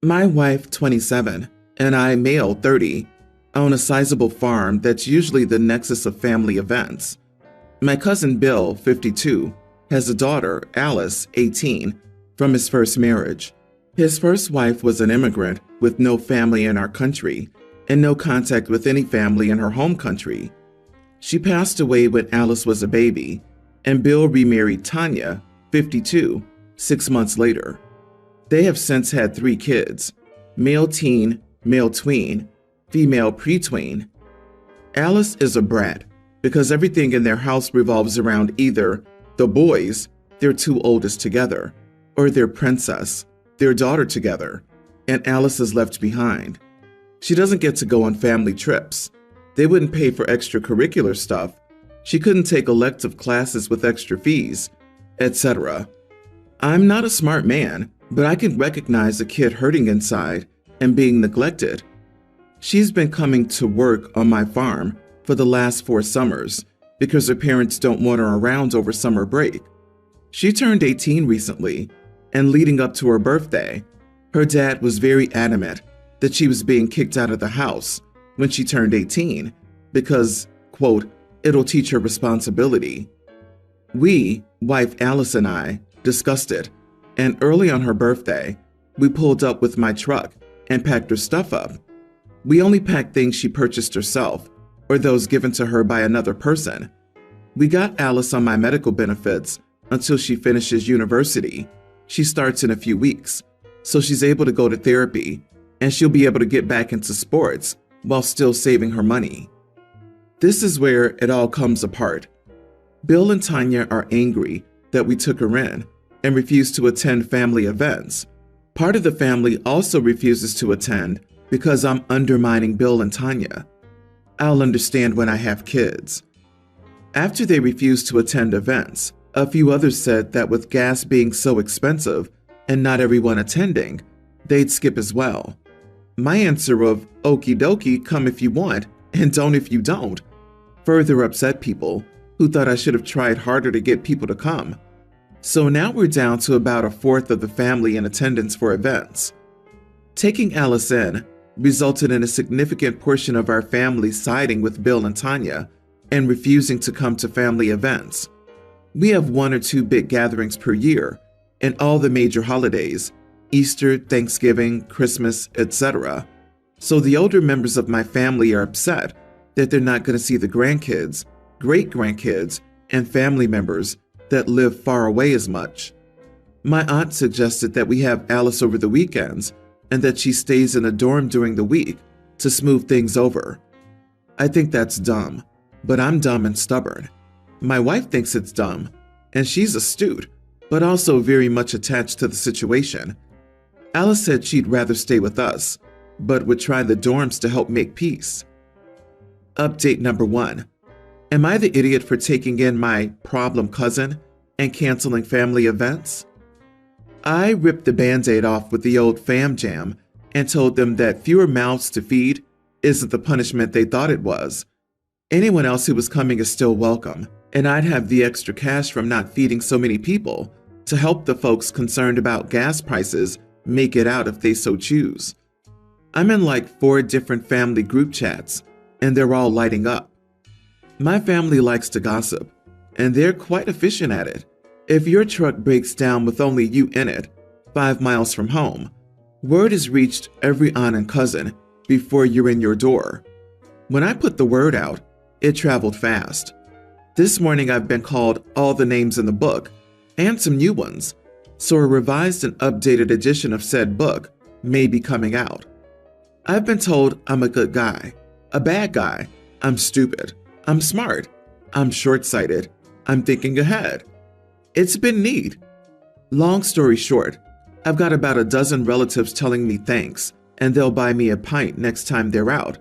My wife, 27, and I, male, 30, own a sizable farm that's usually the nexus of family events. My cousin Bill, 52, has a daughter, Alice, 18, from his first marriage. His first wife was an immigrant with no family in our country and no contact with any family in her home country. She passed away when Alice was a baby, and Bill remarried Tanya, 52, 6 months later. They have since had 3 kids, male teen, male tween, female pre-tween. Alice is a brat because everything in their house revolves around either the boys, their 2 oldest together, or their princess, their daughter together, and Alice is left behind. She doesn't get to go on family trips. They wouldn't pay for extracurricular stuff. She couldn't take elective classes with extra fees, etc. I'm not a smart man, but I can recognize a kid hurting inside and being neglected. She's been coming to work on my farm for the last 4 summers because her parents don't want her around over summer break. She turned 18 recently, and leading up to her birthday, her dad was very adamant that she was being kicked out of the house when she turned 18 because, quote, it'll teach her responsibility. We, wife Alice and I, discussed it, and early on her birthday, we pulled up with my truck and packed her stuff up. We only packed things she purchased herself or those given to her by another person. We got Alice on my medical benefits until she finishes university. She starts in a few weeks, so she's able to go to therapy and she'll be able to get back into sports while still saving her money. This is where it all comes apart. Bill and Tanya are angry that we took her in and refuse to attend family events. Part of the family also refuses to attend because I'm undermining Bill and Tanya. I'll understand when I have kids. After they refused to attend events, a few others said that with gas being so expensive and not everyone attending, they'd skip as well. My answer of, okie dokie, come if you want, and don't if you don't, further upset people who thought I should have tried harder to get people to come. So now we're down to about 1/4 of the family in attendance for events. Taking Alice in resulted in a significant portion of our family siding with Bill and Tanya and refusing to come to family events. We have 1 or 2 big gatherings per year, and all the major holidays, Easter, Thanksgiving, Christmas, etc. So the older members of my family are upset that they're not going to see the grandkids, great-grandkids, and family members that live far away as much. My aunt suggested that we have Alice over the weekends and that she stays in a dorm during the week to smooth things over. I think that's dumb, but I'm dumb and stubborn. My wife thinks it's dumb, and she's astute, but also very much attached to the situation. Alice said she'd rather stay with us, but would try the dorms to help make peace. Update number 1. Am I the idiot for taking in my problem cousin and canceling family events? I ripped the Band-Aid off with the old fam jam and told them that fewer mouths to feed isn't the punishment they thought it was. Anyone else who was coming is still welcome, and I'd have the extra cash from not feeding so many people to help the folks concerned about gas prices make it out if they so choose. I'm in like 4 different family group chats, and they're all lighting up. My family likes to gossip, and they're quite efficient at it. If your truck breaks down with only you in it, 5 miles from home, word is reached every aunt and cousin before you're in your door. When I put the word out, it traveled fast. This morning I've been called all the names in the book, and some new ones, so a revised and updated edition of said book may be coming out. I've been told I'm a good guy, a bad guy, I'm stupid, I'm smart, I'm short-sighted, I'm thinking ahead. It's been neat. Long story short, I've got about a dozen relatives telling me thanks, and they'll buy me a pint next time they're out,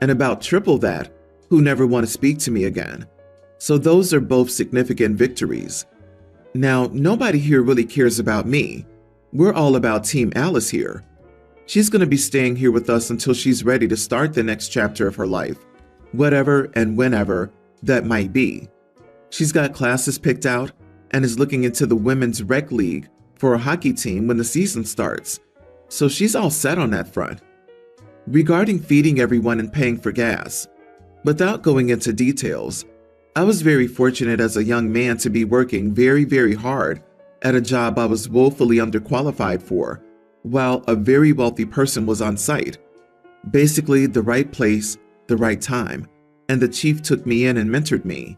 and about triple that who never want to speak to me again. So those are both significant victories. Now, nobody here really cares about me. We're all about Team Alice here. She's going to be staying here with us until she's ready to start the next chapter of her life, whatever and whenever that might be. She's got classes picked out and is looking into the women's rec league for a hockey team when the season starts. so she's all set on that front. Regarding feeding everyone and paying for gas, without going into details, I was very fortunate as a young man to be working very, very hard at a job I was woefully underqualified for, while a very wealthy person was on site. Basically, the right place, the right time, and the chief took me in and mentored me.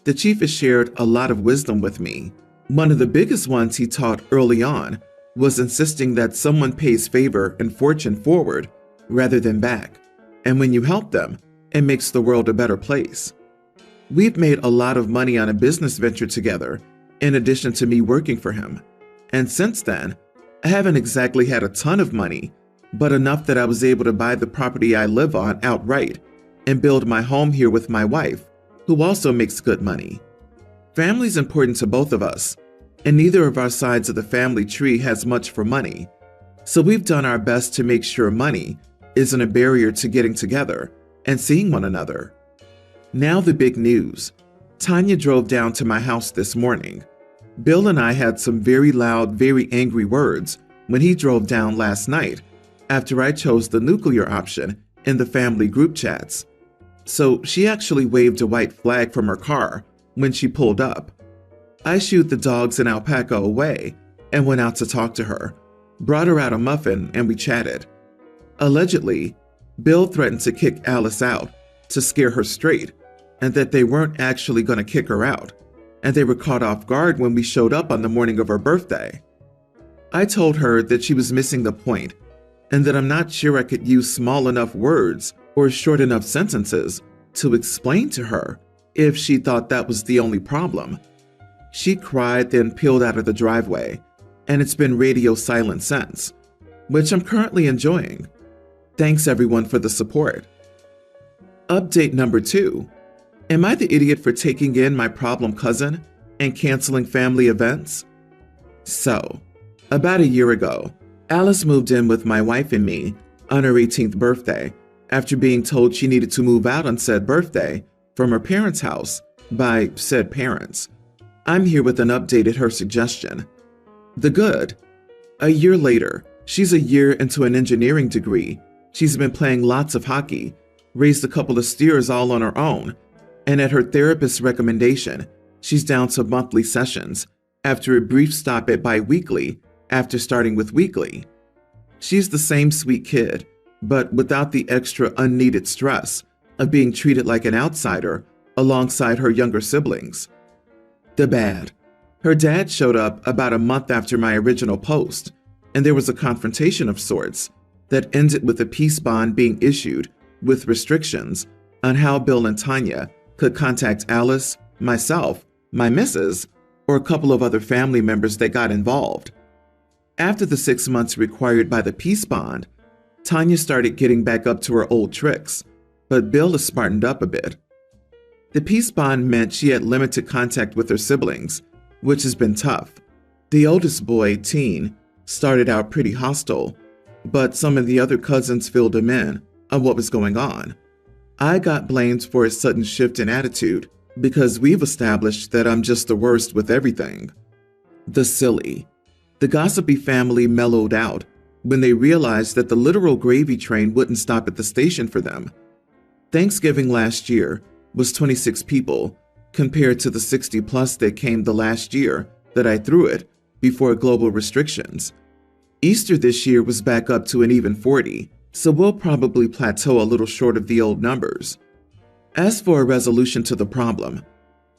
The chief has shared a lot of wisdom with me. One of the biggest ones he taught early on was insisting that someone pays favor and fortune forward rather than back, and when you help them, it makes the world a better place. We've made a lot of money on a business venture together, in addition to me working for him. And since then, I haven't exactly had a ton of money, but enough that I was able to buy the property I live on outright and build my home here with my wife, who also makes good money. Family's important to both of us, and neither of our sides of the family tree has much for money, so we've done our best to make sure money isn't a barrier to getting together and seeing one another. Now the big news. Tanya drove down to my house this morning. Bill and I had some very loud, very angry words when he drove down last night after I chose the nuclear option in the family group chats. So she actually waved a white flag from her car when she pulled up. I shooed the dogs and alpaca away and went out to talk to her, brought her out a muffin, and we chatted. Allegedly, Bill threatened to kick Alice out to scare her straight, and that they weren't actually going to kick her out, and they were caught off guard when we showed up on the morning of her birthday. I told her that she was missing the point, and that I'm not sure I could use small enough words or short enough sentences to explain to her if she thought that was the only problem. She cried, then peeled out of the driveway, and it's been radio silent since, which I'm currently enjoying. Thanks everyone for the support. Update number 2. Am I the idiot for taking in my problem cousin and canceling family events? So, about a year ago, Alice moved in with my wife and me on her 18th birthday after being told she needed to move out on said birthday from her parents' house by said parents. I'm here with an update at her suggestion. The good. A year later, she's a year into an engineering degree. She's been playing lots of hockey, raised a couple of steers all on her own, and at her therapist's recommendation, she's down to monthly sessions after a brief stop at bi-weekly after starting with weekly. She's the same sweet kid, but without the extra unneeded stress of being treated like an outsider alongside her younger siblings. The bad. Her dad showed up about a month after my original post, and there was a confrontation of sorts that ended with a peace bond being issued with restrictions on how Bill and Tanya could contact Alice, myself, my missus, or a couple of other family members that got involved. After the 6 months required by the peace bond, Tanya started getting back up to her old tricks, but Bill has smartened up a bit. The peace bond meant she had limited contact with her siblings, which has been tough. The oldest boy, Teen, started out pretty hostile, but some of the other cousins filled him in on what was going on. I got blamed for his sudden shift in attitude because we've established that I'm just the worst with everything. The silly. The gossipy family mellowed out when they realized that the literal gravy train wouldn't stop at the station for them. Thanksgiving last year was 26 people compared to the 60 plus that came the last year that I threw it before global restrictions. Easter this year was back up to an even 40, so we'll probably plateau a little short of the old numbers. As for a resolution to the problem,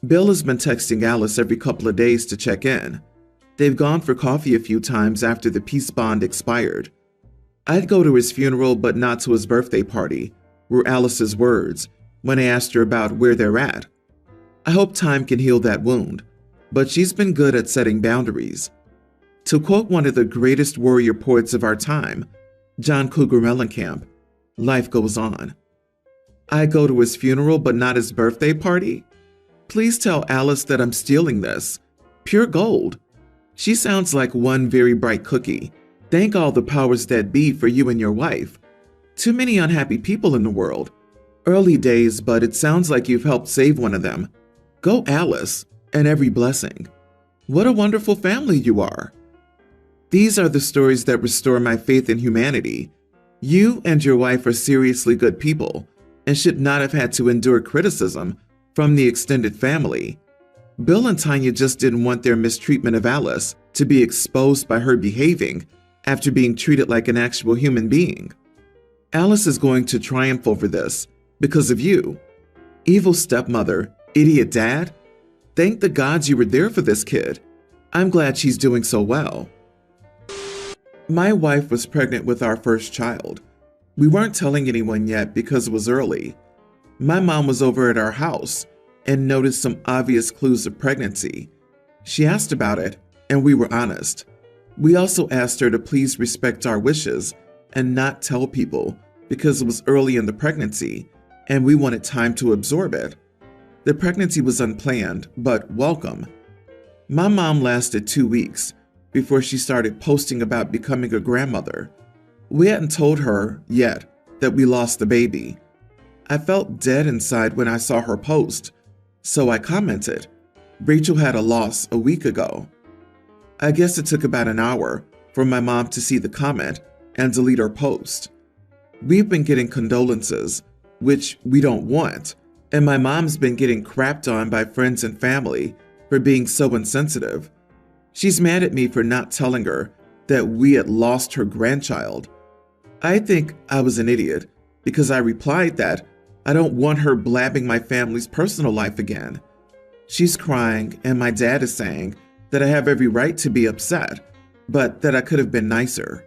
Bill has been texting Alice every couple of days to check in. They've gone for coffee a few times after the peace bond expired. I'd go to his funeral but not to his birthday party, were Alice's words when I asked her about where they're at. I hope time can heal that wound, but she's been good at setting boundaries. To quote one of the greatest warrior poets of our time, John Cougar Mellencamp, life goes on. I go to his funeral but not his birthday party? Please tell Alice that I'm stealing this. Pure gold. She sounds like one very bright cookie. Thank all the powers that be for you and your wife. Too many unhappy people in the world. Early days, but it sounds like you've helped save one of them. Go Alice, and every blessing. What a wonderful family you are. These are the stories that restore my faith in humanity. You and your wife are seriously good people and should not have had to endure criticism from the extended family. Bill and Tanya just didn't want their mistreatment of Alice to be exposed by her behaving after being treated like an actual human being. Alice is going to triumph over this because of you. Evil stepmother, idiot dad. Thank the gods you were there for this kid. I'm glad she's doing so well. My wife was pregnant with our first child. We weren't telling anyone yet because it was early. My mom was over at our house and noticed some obvious clues of pregnancy. She asked about it, and we were honest. We also asked her to please respect our wishes and not tell people because it was early in the pregnancy and we wanted time to absorb it. The pregnancy was unplanned, but welcome. My mom lasted 2 weeks before she started posting about becoming a grandmother. We hadn't told her yet that we lost the baby. I felt dead inside when I saw her post, so I commented, "Rachel had a loss a week ago." I guess it took about an hour for my mom to see the comment and delete her post. We've been getting condolences, which we don't want, and my mom's been getting crapped on by friends and family for being so insensitive. She's mad at me for not telling her that we had lost her grandchild. I think I was an idiot because I replied that I don't want her blabbing my family's personal life again. She's crying and my dad is saying that I have every right to be upset, but that I could have been nicer.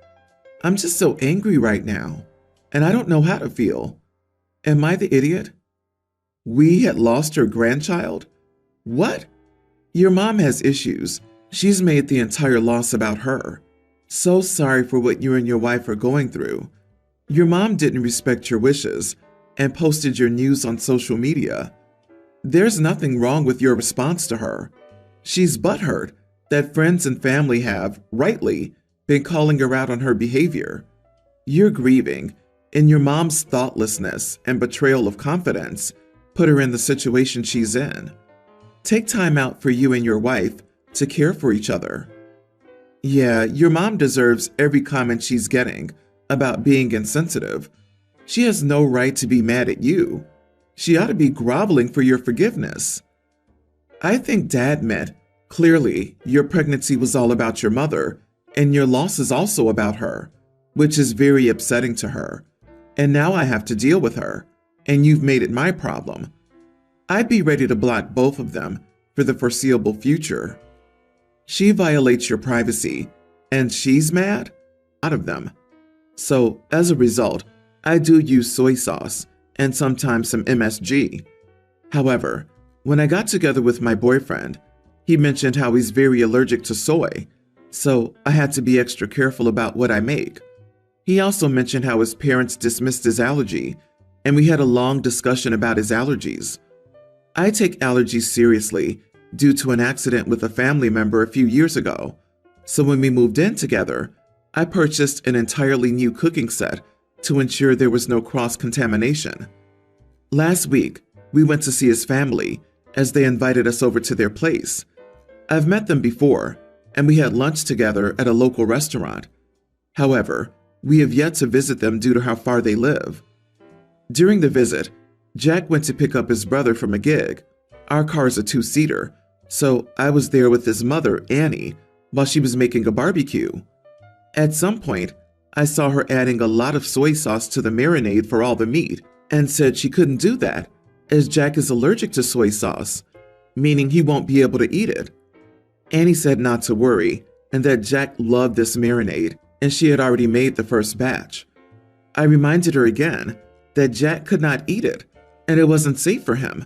I'm just so angry right now, and I don't know how to feel. Am I the idiot? We had lost her grandchild? What? Your mom has issues. She's made the entire loss about her. So sorry for what you and your wife are going through. Your mom didn't respect your wishes and posted your news on social media. There's nothing wrong with your response to her. She's butthurt that friends and family have, rightly, been calling her out on her behavior. You're grieving, and your mom's thoughtlessness and betrayal of confidence put her in the situation she's in. Take time out for you and your wife to care for each other. Yeah, your mom deserves every comment she's getting about being insensitive. She has no right to be mad at you. She ought to be groveling for your forgiveness. I think Dad meant, clearly, your pregnancy was all about your mother, and your loss is also about her, which is very upsetting to her. And now I have to deal with her, and you've made it my problem. I'd be ready to block both of them for the foreseeable future. She violates your privacy, and she's mad? Out of them. So, as a result, I do use soy sauce and sometimes some MSG. However, when I got together with my boyfriend, he mentioned how he's very allergic to soy, so I had to be extra careful about what I make. He also mentioned how his parents dismissed his allergy, and we had a long discussion about his allergies. I take allergies seriously due to an accident with a family member a few years ago, so when we moved in together, I purchased an entirely new cooking set to ensure there was no cross-contamination. Last week, we went to see his family as they invited us over to their place. I've met them before, and we had lunch together at a local restaurant. However, we have yet to visit them due to how far they live. During the visit, Jack went to pick up his brother from a gig. Our car's a two-seater, so I was there with his mother, Annie, while she was making a barbecue. At some point, I saw her adding a lot of soy sauce to the marinade for all the meat and said she couldn't do that as Jack is allergic to soy sauce, meaning he won't be able to eat it. Annie said not to worry and that Jack loved this marinade and she had already made the first batch. I reminded her again that Jack could not eat it and it wasn't safe for him.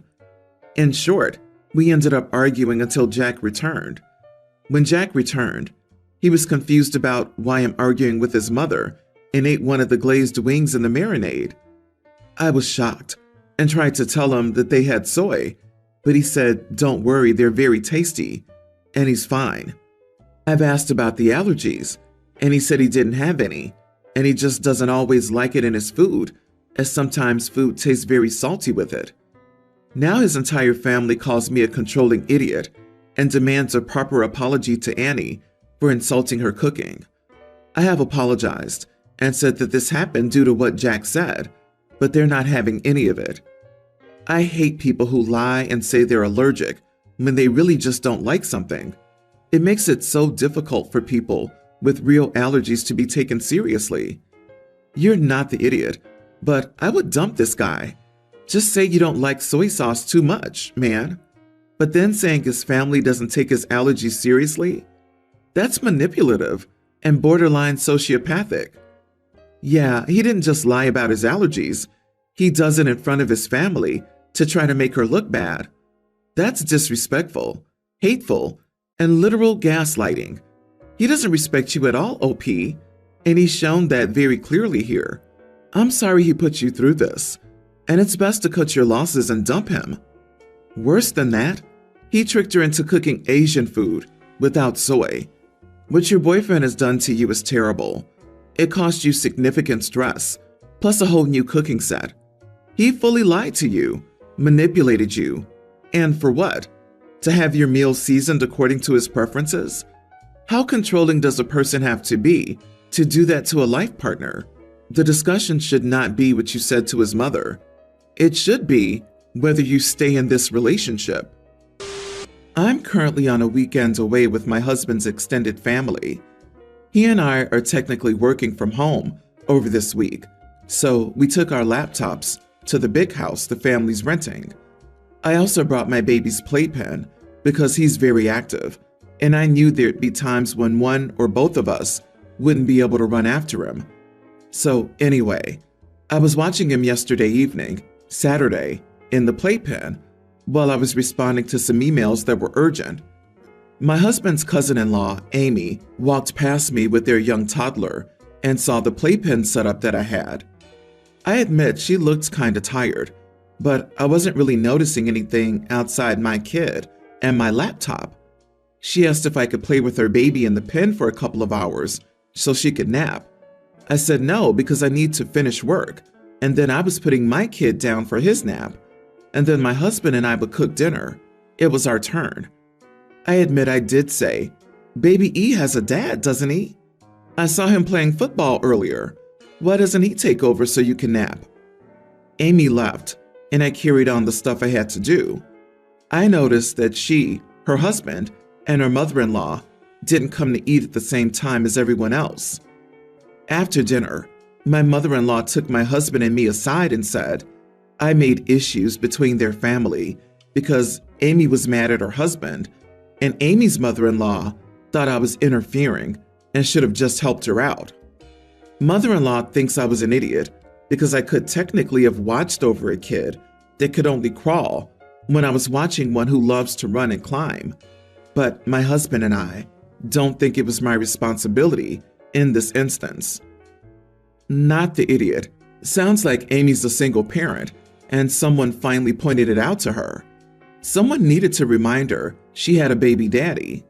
In short, we ended up arguing until Jack returned. When Jack returned, he was confused about why I'm arguing with his mother and ate one of the glazed wings in the marinade. I was shocked and tried to tell him that they had soy, but he said, "Don't worry, they're very tasty," and he's fine. I've asked about the allergies, and he said he didn't have any, and he just doesn't always like it in his food, as sometimes food tastes very salty with it. Now his entire family calls me a controlling idiot and demands a proper apology to Annie for insulting her cooking. I have apologized and said that this happened due to what Jack said, but they're not having any of it. I hate people who lie and say they're allergic when they really just don't like something. It makes it so difficult for people with real allergies to be taken seriously. You're not the idiot, but I would dump this guy. Just say you don't like soy sauce too much, man. But then saying his family doesn't take his allergies seriously? That's manipulative and borderline sociopathic. Yeah, he didn't just lie about his allergies. He does it in front of his family to try to make her look bad. That's disrespectful, hateful, and literal gaslighting. He doesn't respect you at all, OP, and he's shown that very clearly here. I'm sorry he put you through this, and it's best to cut your losses and dump him. Worse than that, he tricked her into cooking Asian food without soy. What your boyfriend has done to you is terrible. It cost you significant stress, plus a whole new cooking set. He fully lied to you, manipulated you, and for what? To have your meals seasoned according to his preferences? How controlling does a person have to be to do that to a life partner? The discussion should not be what you said to his mother. It should be whether you stay in this relationship. I'm currently on a weekend away with my husband's extended family. He and I are technically working from home over this week, so we took our laptops to the big house the family's renting. I also brought my baby's playpen because he's very active, and I knew there'd be times when one or both of us wouldn't be able to run after him. So anyway, I was watching him yesterday evening, Saturday, in the playpen, while I was responding to some emails that were urgent. My husband's cousin-in-law, Amy, walked past me with their young toddler and saw the playpen setup that I had. I admit she looked kinda tired, but I wasn't really noticing anything outside my kid and my laptop. She asked if I could play with her baby in the pen for a couple of hours so she could nap. I said no because I need to finish work, and then I was putting my kid down for his nap, and then my husband and I would cook dinner. It was our turn. I admit I did say, "Baby E has a dad, doesn't he? I saw him playing football earlier. Why doesn't he take over so you can nap?" Amy left, and I carried on the stuff I had to do. I noticed that she, her husband, and her mother-in-law didn't come to eat at the same time as everyone else. After dinner, my mother-in-law took my husband and me aside and said, I made issues between their family because Amy was mad at her husband, and Amy's mother-in-law thought I was interfering and should have just helped her out. Mother-in-law thinks I was an idiot because I could technically have watched over a kid that could only crawl when I was watching one who loves to run and climb. But my husband and I don't think it was my responsibility in this instance. Not the idiot. Sounds like Amy's a single parent, and someone finally pointed it out to her. Someone needed to remind her she had a baby daddy.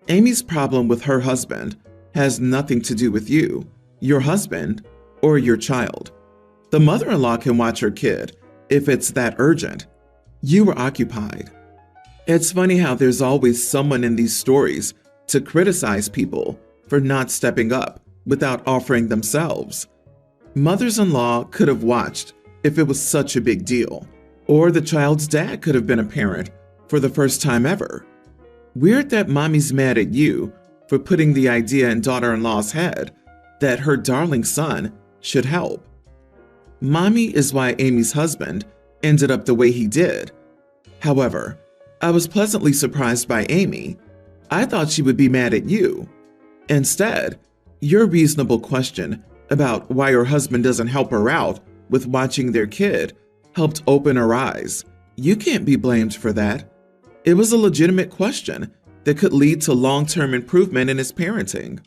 Amy's problem with her husband has nothing to do with you, your husband, or your child. The mother-in-law can watch her kid if it's that urgent. You were occupied. It's funny how there's always someone in these stories to criticize people for not stepping up without offering themselves. Mothers-in-law could have watched if it was such a big deal, or the child's dad could have been a parent for the first time ever. Weird that mommy's mad at you for putting the idea in daughter-in-law's head that her darling son should help. Mommy is why Amy's husband ended up the way he did. However, I was pleasantly surprised by Amy. I thought she would be mad at you. Instead, your reasonable question about why her husband doesn't help her out with watching their kid helped open her eyes. You can't be blamed for that. It was a legitimate question that could lead to long-term improvement in his parenting.